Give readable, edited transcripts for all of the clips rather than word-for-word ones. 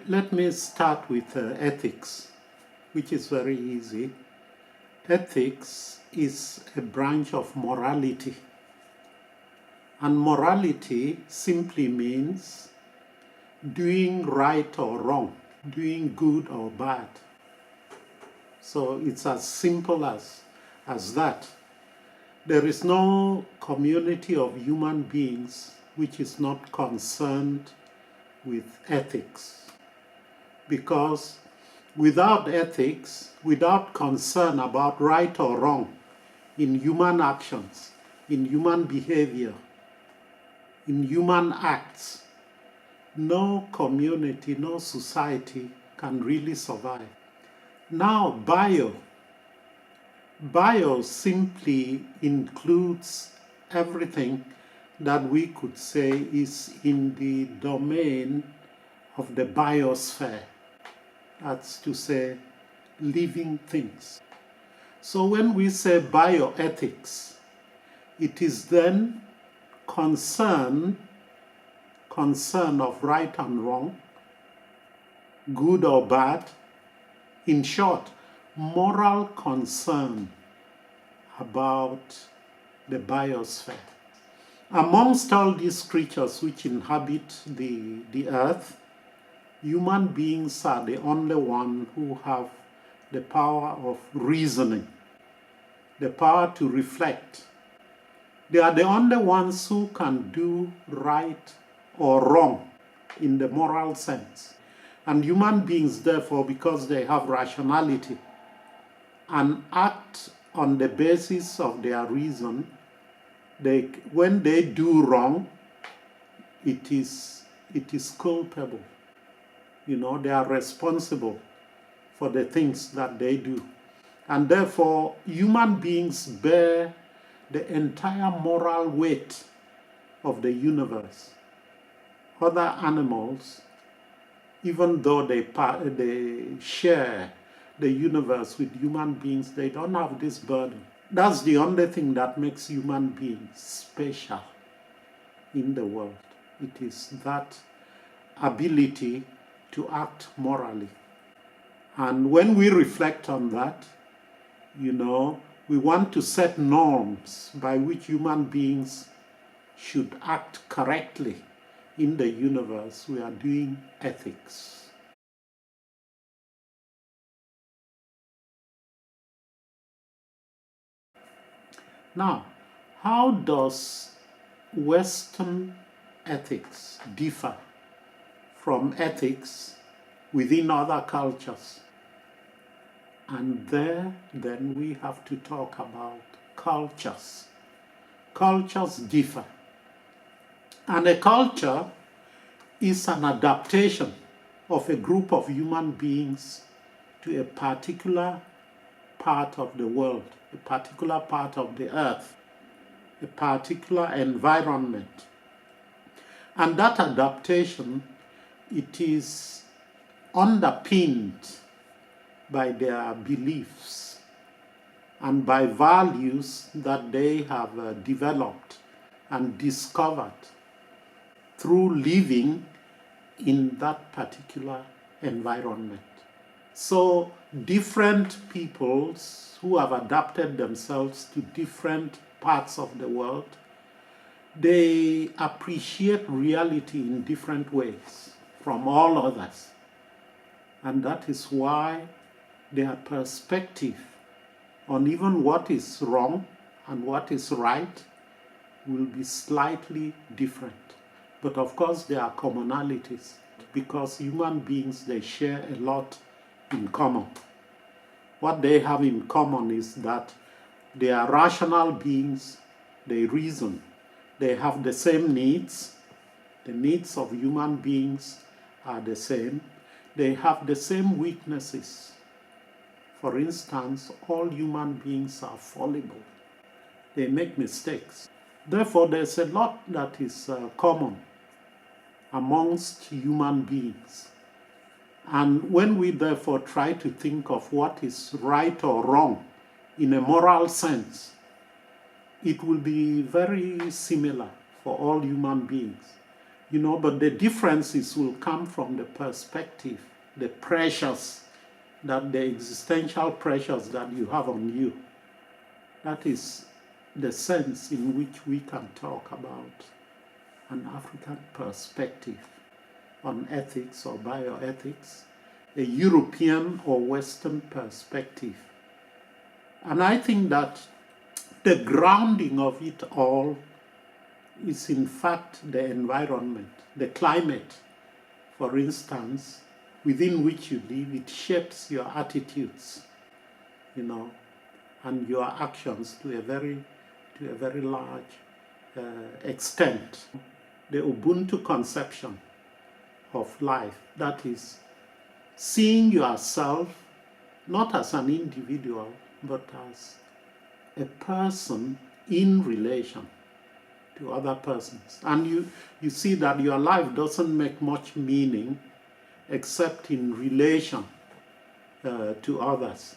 Let me start with ethics, which is very easy. Ethics is a branch of morality. And morality simply means doing right or wrong, doing good or bad. So it's as simple as that. There is no community of human beings which is not concerned with ethics. Because without ethics, without concern about right or wrong in human actions, in human behavior, in human acts, no community, no society can really survive. Now, bio simply includes everything that we could say is in the domain of the biosphere. That's to say, living things. So when we say bioethics, it is then concern of right and wrong, good or bad. In short, moral concern about the biosphere. Amongst all these creatures which inhabit the earth, human beings are the only ones who have the power of reasoning, the power to reflect. They are the only ones who can do right or wrong in the moral sense. And human beings, therefore, because they have rationality and act on the basis of their reason, when they do wrong, it is culpable. They are responsible for the things that they do. And therefore, human beings bear the entire moral weight of the universe. Other animals, even though they share the universe with human beings, they don't have this burden. That's the only thing that makes human beings special in the world. It is that ability to act morally. And when we reflect on that, we want to set norms by which human beings should act correctly in the universe. We are doing ethics. Now, how does Western ethics differ from ethics within other cultures? And then we have to talk about cultures. Cultures differ. And a culture is an adaptation of a group of human beings to a particular part of the world, a particular part of the earth, a particular environment. And that adaptation, it is underpinned by their beliefs and by values that they have developed and discovered through living in that particular environment. So different peoples who have adapted themselves to different parts of the world, they appreciate reality in different ways from all others. And that is why their perspective on even what is wrong and what is right will be slightly different. But of course there are commonalities, because human beings, they share a lot in common. What they have in common is that they are rational beings, they reason, they have the same needs, the needs of human beings are the same, they have the same weaknesses. For instance, all human beings are fallible. They make mistakes. Therefore, there's a lot that is common amongst human beings. And when we therefore try to think of what is right or wrong in a moral sense, it will be very similar for all human beings. but the differences will come from the perspective, the pressures, that the existential pressures that you have on you. That is the sense in which we can talk about an African perspective on ethics or bioethics, a European or Western perspective. And I think that the grounding of it all is in fact the environment, the climate, for instance, within which you live. It shapes your attitudes, and your actions to a very large extent. The Ubuntu conception of life, that is, seeing yourself not as an individual, but as a person in relation to other persons. And you see that your life doesn't make much meaning except in relation to others.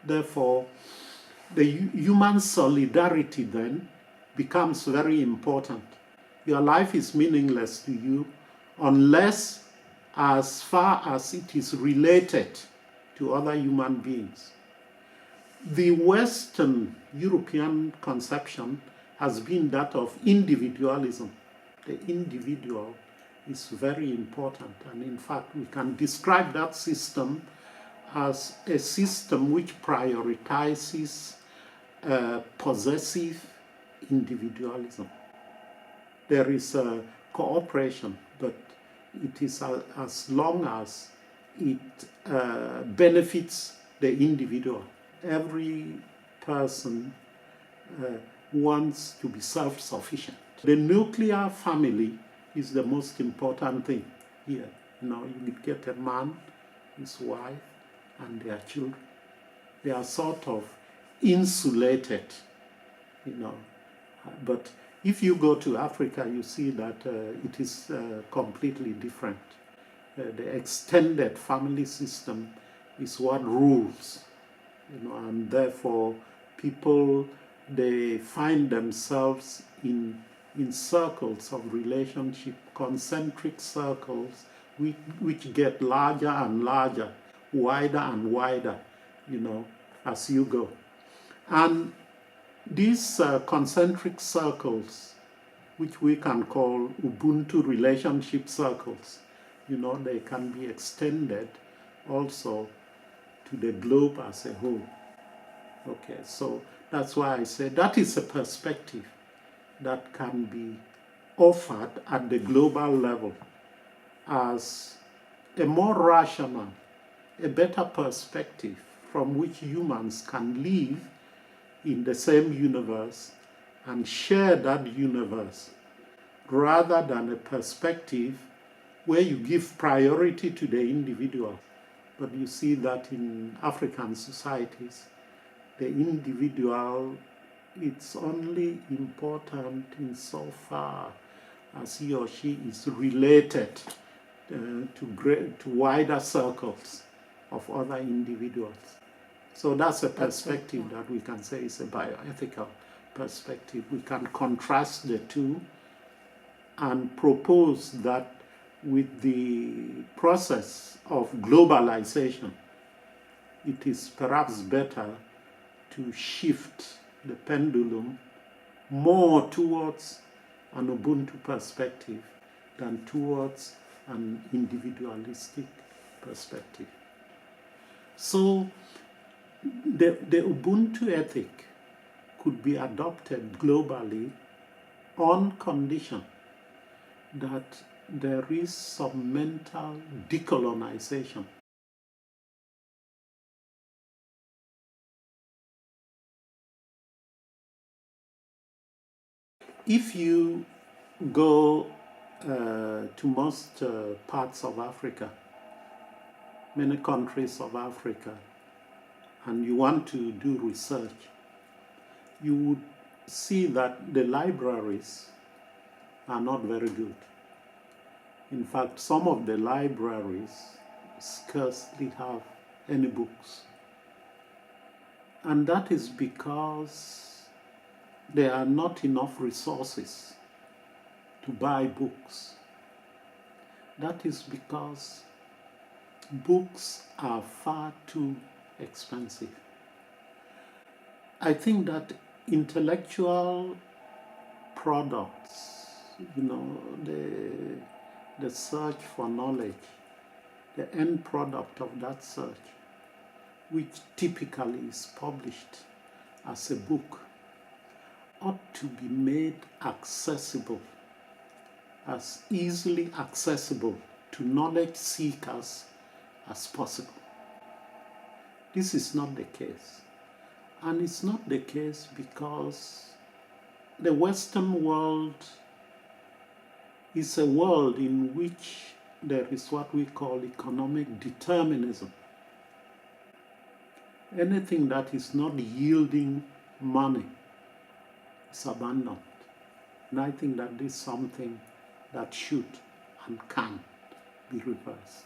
Therefore, the human solidarity then becomes very important. Your life is meaningless to you unless as far as it is related to other human beings. The Western European conception has been that of individualism. The individual is very important, and in fact we can describe that system as a system which prioritizes possessive individualism. There is a cooperation, but it is as long as it benefits the individual. Every person wants to be self-sufficient. The nuclear family is the most important thing here. You get a man, his wife, and their children. They are sort of insulated, But if you go to Africa, you see that it is completely different. The extended family system is what rules, and therefore people, they find themselves in circles of relationship, concentric circles, which get larger and larger, wider and wider, as you go. And these concentric circles, which we can call Ubuntu relationship circles, they can be extended also to the globe as a whole. Okay, so that's why I say that is a perspective that can be offered at the global level as a more rational, a better perspective from which humans can live in the same universe and share that universe, rather than a perspective where you give priority to the individual. But you see that in African societies, the individual, it's only important insofar as he or she is related to wider circles of other individuals. So that's a perspective that we can say is a bioethical perspective. We can contrast the two and propose that with the process of globalization, it is perhaps better to shift the pendulum more towards an Ubuntu perspective than towards an individualistic perspective. So the Ubuntu ethic could be adopted globally on condition that there is some mental decolonization. If you go to most parts of Africa, many countries of Africa, and you want to do research, you would see that the libraries are not very good. In fact, some of the libraries scarcely have any books. And that is because there are not enough resources to buy books. That is because books are far too expensive. I think that intellectual products, the search for knowledge, the end product of that search, which typically is published as a book, ought to be made accessible, as easily accessible to knowledge seekers as possible. This is not the case. And it's not the case because the Western world is a world in which there is what we call economic determinism. Anything that is not yielding money is abandoned. And I think that this is something that should and can be reversed.